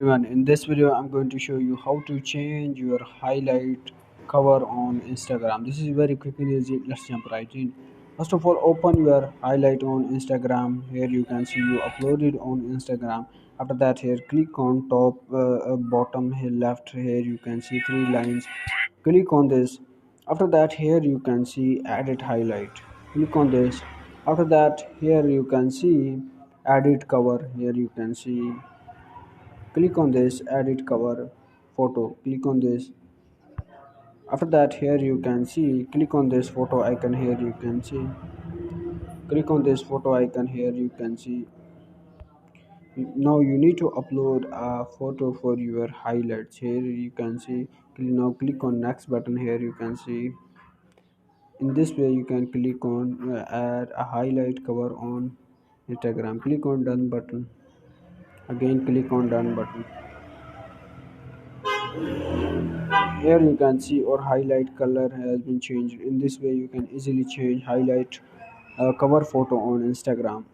Everyone, in this video I'm going to show you how to change your highlight cover on Instagram. This is very quick and easy. Let's jump right in. First of all, open your highlight on Instagram. Here you can see you uploaded on Instagram. After that, here click on top bottom here left. Here you can see three lines. Click on this. After that, here you can see edit highlight. Click on this. After that, here you can see edit cover. Here you can see, click on this edit cover photo. Click on this. After that, here you can see, click on this photo icon. Here you can see, click on this photo icon. Here you can see, now you need to upload a photo for your highlights. Here you can see, now click on next button. Here you can see, in this way you can click on add a highlight cover on Instagram. Click on done button. Again click on done button. Here you can see our highlight color has been changed. In this way you can easily change highlight cover photo on Instagram.